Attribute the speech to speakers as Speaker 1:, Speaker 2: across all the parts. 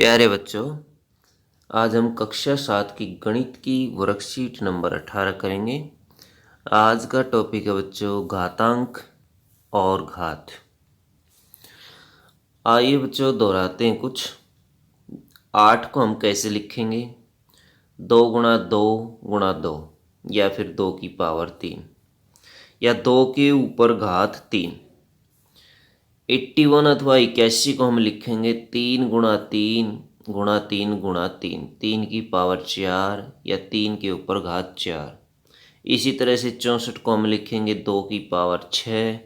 Speaker 1: प्यारे बच्चों, आज हम कक्षा 7 की गणित की वर्कशीट नंबर 18 करेंगे। आज का टॉपिक है बच्चों घातांक और घात। आइए बच्चों दोहराते हैं कुछ। 8 को हम कैसे लिखेंगे? 2 × 2 × 2 या फिर 2 की पावर 3 या 2 के ऊपर घात 3। 81 अथवा 81 को हम लिखेंगे 3 × 3 × 3 × 3 3 की पावर 4 या 3 के ऊपर घात 4। इसी तरह से 64 को हम लिखेंगे 2 की पावर 6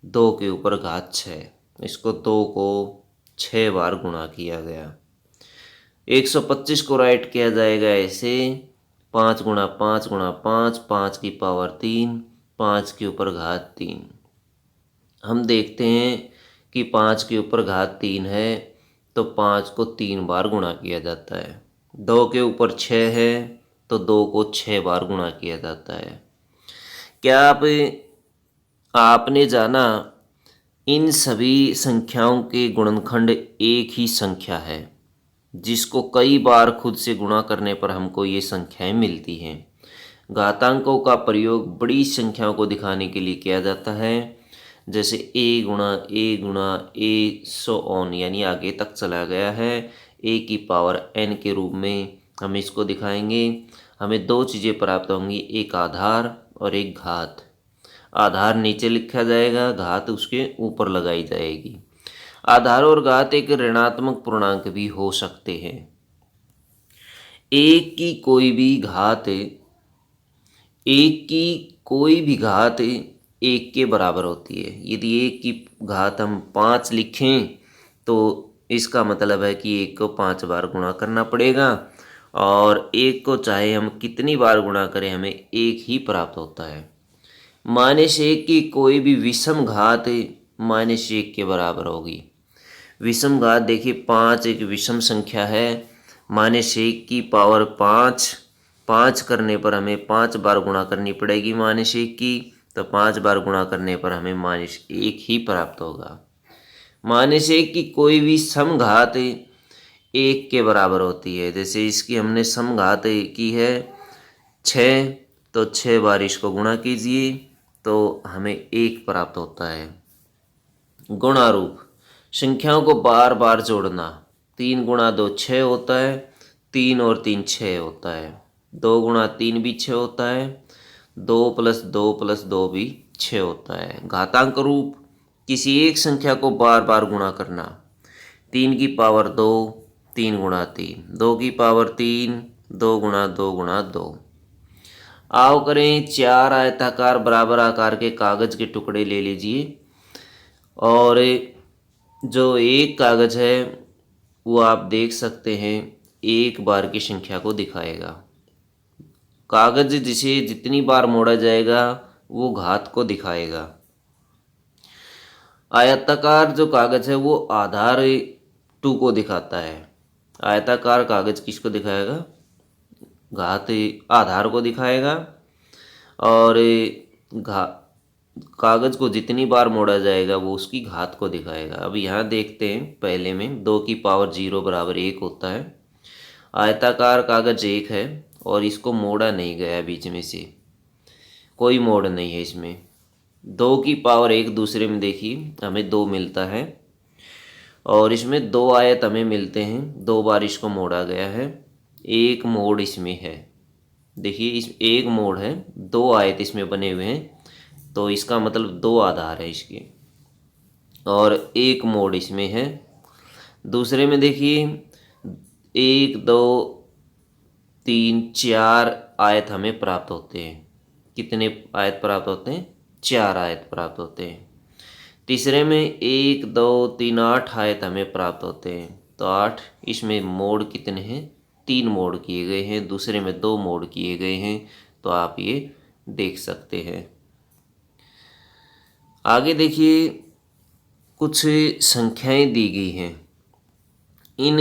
Speaker 1: 2 के ऊपर घात 6। इसको 2 को 6 बार गुणा किया गया। 125 को राइट किया जाएगा ऐसे 5 × 5 × 5 5 की पावर 3 5 के ऊपर घात 3। हम देखते हैं कि 5 के ऊपर घात 3 है तो 5 को 3 बार गुणा किया जाता है। 2 के ऊपर 6 है तो 2 को 6 बार गुणा किया जाता है। क्या आपने जाना इन सभी संख्याओं के गुणनखंड एक ही संख्या है, जिसको कई बार खुद से गुणा करने पर हमको ये संख्याएं मिलती हैं। घातांकों का प्रयोग बड़ी संख्याओं को दिखाने के लिए किया जाता है, जैसे a सो ऑन, यानी आगे तक चला गया है। a की पावर n के रूप में हम इसको दिखाएंगे। हमें दो चीज़ें प्राप्त होंगी, एक आधार और एक घात। आधार नीचे लिखा जाएगा, घात उसके ऊपर लगाई जाएगी। आधार और घात एक ऋणात्मक पूर्णांक भी हो सकते हैं। एक की कोई भी घात एक के बराबर होती है। यदि एक की घात हम 5 लिखें तो इसका मतलब है कि एक को 5 बार गुणा करना पड़ेगा, और एक को चाहे हम कितनी बार गुणा करें हमें एक ही प्राप्त होता है। -1 की कोई भी विषम घात -1 के बराबर होगी। विषम घात देखिए 5 एक विषम संख्या है। -1 की पावर 5 करने पर हमें 5 बार गुणा करनी पड़ेगी -1 की, तो 5 बार गुणा करने पर हमें -1 ही प्राप्त होगा। -1 की कोई भी समघात 1 के बराबर होती है। जैसे इसकी हमने समघात की है 6, तो 6 बार इसको गुणा कीजिए तो हमें 1 प्राप्त होता है। गुणारूप संख्याओं को बार बार जोड़ना। 3 × 2 6 होता है, 3 और 3 6 होता है। 2 × 3 भी 6 होता है, 2 + 2 + 2 भी 6 होता है। घातांक रूप किसी एक संख्या को बार बार गुणा करना। 3 की पावर 2 3 × 3, 2 की पावर 3 2 × 2 × 2। आओ करें 4 आयताकार बराबर आकार के कागज के टुकड़े ले लीजिए, और जो एक कागज है वो आप देख सकते हैं एक बार की संख्या को दिखाएगा। कागज जिसे जितनी बार मोड़ा जाएगा वो घात को दिखाएगा। आयताकार जो कागज है वो आधार 2 को दिखाता है। आयताकार कागज किसको दिखाएगा? घात आधार को दिखाएगा, और कागज को जितनी बार मोड़ा जाएगा वो उसकी घात को दिखाएगा। अब यहाँ देखते हैं, पहले में 2 की पावर 0 बराबर 1 होता है। आयताकार कागज 1 है और इसको मोड़ा नहीं गया, बीच में से कोई मोड़ नहीं है इसमें। 2 की पावर 1 दूसरे में देखिए हमें 2 मिलता है, और इसमें 2 आयत हमें मिलते हैं, 2 बार इसको मोड़ा गया है। एक मोड़ इसमें है, देखिए इस एक मोड़ है, 2 आयत इसमें बने हुए हैं, तो इसका मतलब 2 आधार है इसके, और एक मोड़ इसमें है। दूसरे में देखिए 1 2 3 4 आयत हमें प्राप्त होते हैं। कितने आयत प्राप्त होते हैं? 4 आयत प्राप्त होते हैं। तीसरे में 1 2 3 8 आयत हमें प्राप्त होते हैं, तो 8। इसमें मोड़ कितने हैं? 3 मोड़ किए गए हैं, दूसरे में 2 मोड़ किए गए हैं, तो आप ये देख सकते हैं। आगे देखिए कुछ संख्याएं दी गई हैं। इन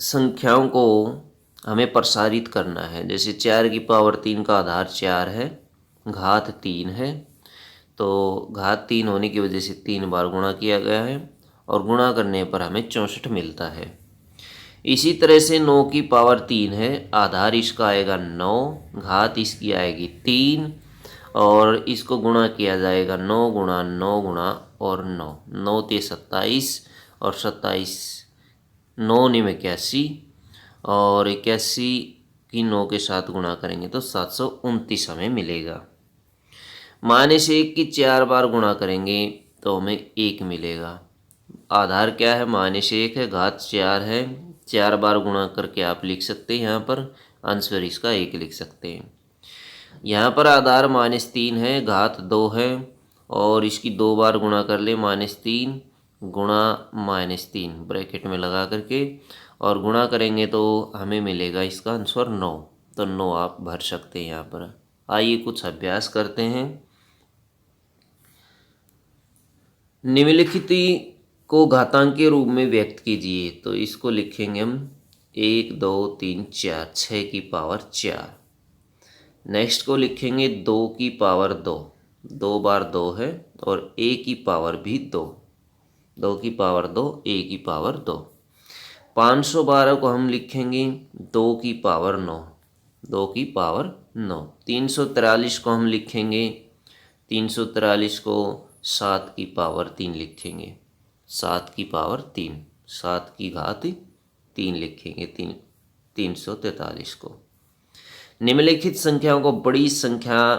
Speaker 1: संख्याओं को हमें प्रसारित करना है। जैसे 4 की पावर 3 का आधार 4 है, घात 3 है, तो घात 3 होने की वजह से 3 बार गुणा किया गया है, और गुणा करने पर हमें 64 मिलता है। इसी तरह से 9 की पावर 3 है, आधार इसका आएगा 9, घात इसकी आएगी 3 और इसको गुणा किया जाएगा 9 गुणा 9 गुणा और 9, 9 ते 27 और 27 9 निम 81 और 81 की 9 के साथ गुणा करेंगे तो 729 हमें मिलेगा। -1 की 4 बार गुणा करेंगे तो हमें 1 मिलेगा। आधार क्या है, -1 है, घात 4 है, 4 बार गुणा करके आप लिख सकते हैं, यहाँ पर आंसर इसका 1 लिख सकते हैं। यहाँ पर आधार -3 है, घात 2 है और इसकी 2 बार गुणा कर ले, -3 गुणा -3 ब्रैकेट में लगा करके और गुणा करेंगे तो हमें मिलेगा इसका आंसर 9। तो 9 आप भर सकते हैं यहाँ पर। आइए कुछ अभ्यास करते हैं। निम्नलिखित को घातांक के रूप में व्यक्त कीजिए। तो इसको लिखेंगे हम 1 2 3 4, 6 की पावर 4। नेक्स्ट को लिखेंगे 2 की पावर 2, 2 बार 2 है और a की पावर भी 2, 2 की पावर 2, a की पावर 2। 512 को हम लिखेंगे 2 की पावर 9, 2 की पावर 9। 343 को हम लिखेंगे, 343 को 7 की पावर 3 लिखेंगे, 7 की पावर 3, 7 की घात 3 लिखेंगे 343 को। निम्नलिखित संख्याओं को बड़ी संख्या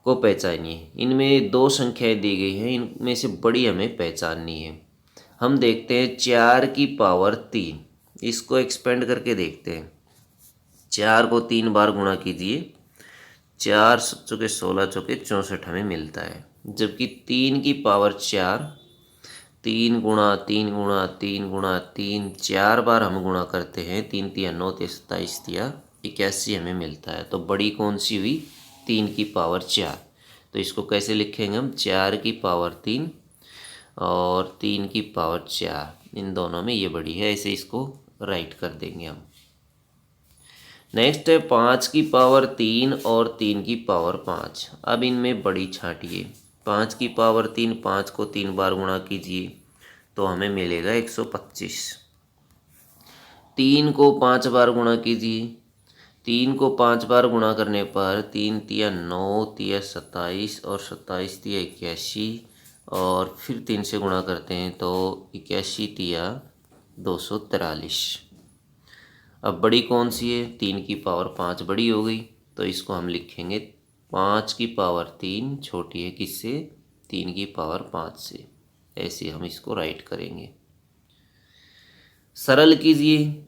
Speaker 1: को पहचानिए। इनमें 2 संख्याएं दी गई हैं, इनमें से बड़ी हमें पहचाननी है। हम देखते हैं 4 की पावर 3, इसको एक्सपेंड करके देखते हैं। 4 को 3 बार गुणा कीजिए, 4 चौके 16 चौके 64 हमें मिलता है। जबकि 3 की पावर 4, 3 गुणा 3 गुणा 3 गुणा 3, 4 बार हम गुणा करते हैं, 3 तिया 9 ते 27 तिया 81 हमें मिलता है। तो बड़ी कौन सी हुई, 3 की पावर 4। तो इसको कैसे लिखेंगे हम, 4 की पावर 3 और 3 की पावर 4, इन दोनों में ये बड़ी है, ऐसे इसको राइट कर देंगे हम। नेक्स्ट है 5 की पावर 3 और 3 की पावर 5। अब इनमें बड़ी छांटिए। 5 की पावर 3, 5 को 3 बार गुणा कीजिए तो हमें मिलेगा 125। 3 को 5 बार गुणा कीजिए, 3 को 5 बार गुणा करने पर 3 तिया 9 तिया 27 और 27 तिया 81 और फिर 3 से गुणा करते हैं तो 81 तिया 243। अब बड़ी कौन सी है, 3 की पावर 5 बड़ी हो गई, तो इसको हम लिखेंगे 5 की पावर 3 छोटी है किससे, 3 की पावर 5 से। ऐसे हम इसको राइट करेंगे। सरल कीजिए,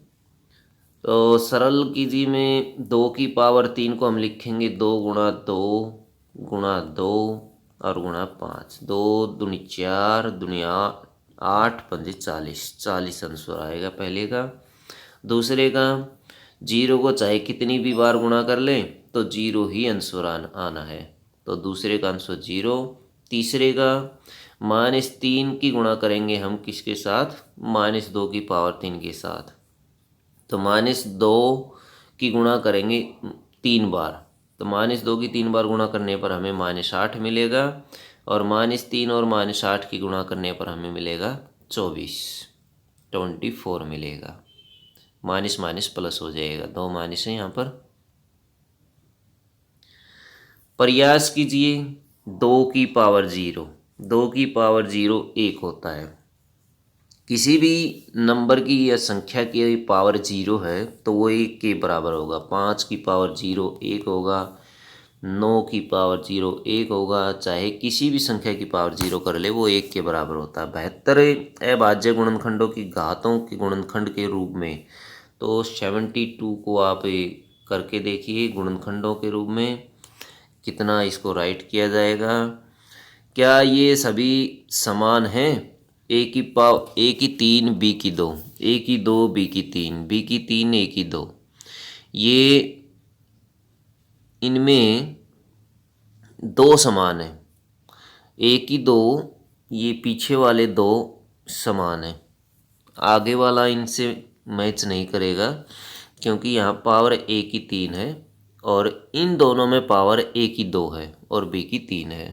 Speaker 1: तो सरल कीजिए में 2 की पावर 3 को हम लिखेंगे 2 गुणा 2 गुणा 2 और गुणा 5, 2 दूनी 4 दुनिया 8 पंजे 40, 40 आंसर आएगा पहले का। दूसरे का 0 को चाहे कितनी भी बार गुणा कर लें तो 0 ही आंसर आना है, तो दूसरे का आंसर 0। तीसरे का -3 की गुणा करेंगे हम किसके साथ, -2 की पावर 3 के साथ, तो -2 की गुणा करेंगे 3 बार, तो -2 की 3 बार गुणा करने पर हमें -8 मिलेगा और -3 और -8 की गुणा करने पर हमें मिलेगा 24 मिलेगा। माइनस माइनस प्लस हो जाएगा, 2 माइनस है यहाँ पर। प्रयास कीजिए 2 की पावर 0, 2 की पावर 0 1 होता है। किसी भी नंबर की या संख्या की पावर 0 है तो वो 1 के बराबर होगा। 5 की पावर 0 1 होगा, 9 की पावर 0 1 होगा, चाहे किसी भी संख्या की पावर 0 कर ले वो 1 के बराबर होता है। 72 अभाज्य गुणनखंडों की घातों के गुणनखंड के रूप में, तो 72 को आप करके देखिए गुणनखंडों के रूप में कितना इसको राइट किया जाएगा। क्या ये सभी समान हैं, ए की 3 बी की 2, ए की 2 बी की 3, बी की 3 ए की 2, ये इनमें 2 समान है, ए की 2, ये पीछे वाले 2 समान है, आगे वाला इनसे मैच नहीं करेगा क्योंकि यहाँ पावर ए की 3 है और इन दोनों में पावर ए की 2 है और बी की 3 है।